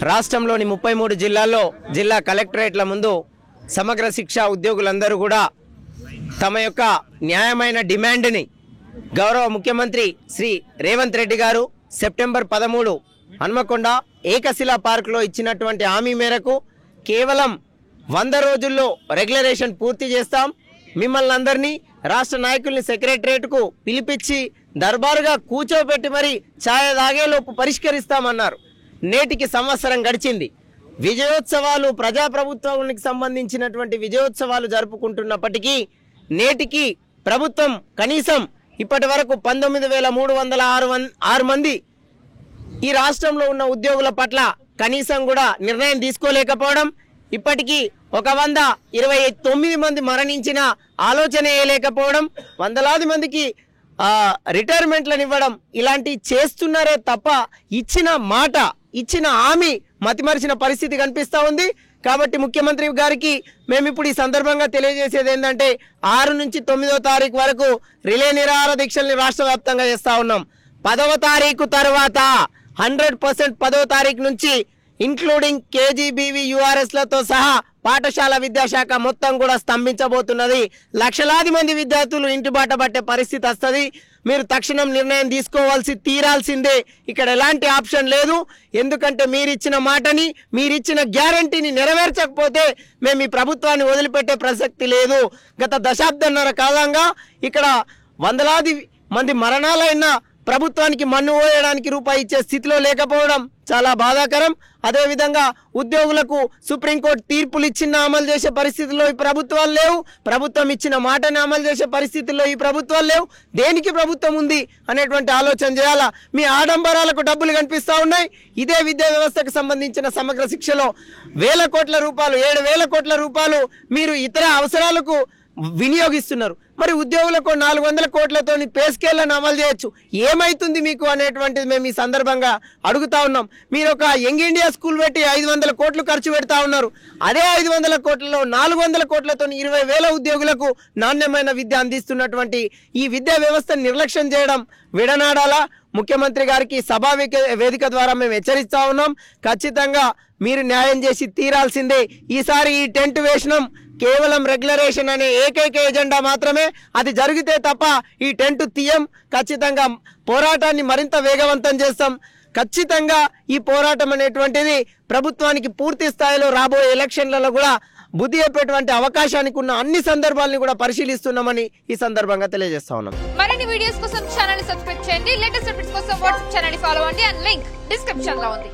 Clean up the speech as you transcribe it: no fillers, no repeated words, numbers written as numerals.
రాష్ట్రంలోని 33 జిల్లాల్లో జిల్లా కలెక్టరేట్ల ముందు సమగ్ర శిక్ష ఉద్యోగులందరూ కూడా తమ యొక్క న్యాయమైన డిమాండ్ని గౌరవ ముఖ్యమంత్రి శ్రీ రేవంత్ రెడ్డి గారు సెప్టెంబర్ 13 హన్మకొండ ఏకశిలా పార్కులో ఇచ్చినటువంటి హామీ మేరకు కేవలం 100 రోజుల్లో రెగ్యులరేషన్ పూర్తి చేస్తాం, మిమ్మల్ని అందరినీ రాష్ట్ర నాయకుల్ని సెక్రటరేట్కు పిలిపించి దర్బారుగా కూర్చోబెట్టి మరి ఛాయ తాగేలోపు పరిష్కరిస్తామన్నారు. నేటికి సంవత్సరం గడిచింది. విజయోత్సవాలు ప్రజాప్రభుత్వానికి సంబంధించినటువంటి విజయోత్సవాలు జరుపుకుంటున్నప్పటికీ నేటికి ప్రభుత్వం కనీసం ఇప్పటి వరకు 19,306 మంది ఈ రాష్ట్రంలో ఉన్న ఉద్యోగుల పట్ల కనీసం కూడా నిర్ణయం తీసుకోలేకపోవడం, ఇప్పటికీ 129 మంది మరణించిన ఆలోచన వేయలేకపోవడం, వందలాది మందికి రిటైర్మెంట్లను ఇవ్వడం ఇలాంటి చేస్తున్నారే తప్ప ఇచ్చిన మాట ఇచ్చిన హామీ మతిమరిచిన పరిస్థితి కనిపిస్తూ ఉంది. కాబట్టి ముఖ్యమంత్రి గారికి మేము ఇప్పుడు ఈ సందర్భంగా తెలియజేసేది ఏంటంటే 6 నుంచి 9వ తారీఖు వరకు రిలే నిరాహార దీక్షల్ని రాష్ట్ర వ్యాప్తంగా చేస్తూ ఉన్నాం. 10వ తారీఖు తర్వాత 100% 10వ తారీఖు నుంచి ఇంక్లూడింగ్ కేజీబీవీ యూఆర్ఎస్లతో సహా పాఠశాల విద్యాశాఖ మొత్తం కూడా స్తంభించబోతున్నది. లక్షలాది మంది విద్యార్థులు ఇంటి బాట పట్టే పరిస్థితి వస్తుంది. మీరు తక్షణం నిర్ణయం తీరాల్సిందే. ఇక్కడ ఎలాంటి ఆప్షన్ లేదు. ఎందుకంటే మీరిచ్చిన మాటని మీరిచ్చిన గ్యారంటీని నెరవేర్చకపోతే మేము ఈ ప్రభుత్వాన్ని వదిలిపెట్టే ప్రసక్తి లేదు. గత దశాబ్దన్నర కాలంగా ఇక్కడ వందలాది మంది మరణాలైనా ప్రభుత్వానికి మన్ను పోయడానికి రూపాయి ఇచ్చే స్థితిలో లేకపోవడం చాలా బాధాకరం. అదేవిధంగా ఉద్యోగులకు సుప్రీంకోర్టు తీర్పులు ఇచ్చిన అమలు చేసే పరిస్థితుల్లో ఈ ప్రభుత్వాలు లేవు. ప్రభుత్వం ఇచ్చిన మాటని అమలు చేసే పరిస్థితుల్లో ఈ ప్రభుత్వాలు లేవు. దేనికి ప్రభుత్వం ఉంది అనేటువంటి ఆలోచన చేయాలా. మీ ఆడంబరాలకు డబ్బులు కనిపిస్తూ ఉన్నాయి. ఇదే విద్యా వ్యవస్థకు సంబంధించిన సమగ్ర శిక్షలో 1,000 కోట్ల రూపాయలు 7,000 కోట్ల రూపాయలు మీరు ఇతర అవసరాలకు వినియోగిస్తున్నారు. మరి ఉద్యోగులకు 400 కోట్లతో పే స్కేళ్లను అమలు చేయొచ్చు. ఏమైతుంది మీకు అనేటువంటిది మేము ఈ సందర్భంగా అడుగుతా ఉన్నాం. మీరు ఒక యంగ్ ఇండియా స్కూల్ పెట్టి 500 కోట్లు ఖర్చు పెడతా ఉన్నారు. అదే 500 కోట్లలో 400 కోట్లతో 20,000 ఉద్యోగులకు నాణ్యమైన విద్య అందిస్తున్నటువంటి ఈ విద్యా వ్యవస్థను నిర్లక్ష్యం చేయడం విడనాడాలా. ముఖ్యమంత్రి గారికి సభా వేదిక ద్వారా మేము హెచ్చరిస్తా ఉన్నాం. ఖచ్చితంగా మీరు న్యాయం చేసి తీరాల్సిందే. ఈసారి ఈ టెంట్ వేషణం కేవలం రెగ్యులరేషన్ అనే ఏకైక ఎజెండా మాత్రమే. అది జరిగితే తప్ప ఈ టెంట్ తీయం. ఖచ్చితంగా పోరాటాన్ని మరింత వేగవంతం చేస్తాం. ఖచ్చితంగా ఈ పోరాటం అనేటువంటిది ప్రభుత్వానికి పూర్తి స్థాయిలో రాబోయే ఎలక్షన్లలో కూడా బుద్ధి చెప్పేటువంటి అవకాశానికి ఉన్న అన్ని సందర్భాలను కూడా పరిశీలిస్తున్నామని ఈ సందర్భంగా తెలియజేస్తా ఉన్నాం. మరిన్ని వీడియోస్ కోసం ఛానల్ ని సబ్స్క్రైబ్ చేయండి. లేటెస్ట్ అప్డేట్స్ కోసం వాట్సాప్ ఛానల్ ని ఫాలో అవ్వండి. అండ్ లింక్ డిస్క్రిప్షన్ లో ఉంది.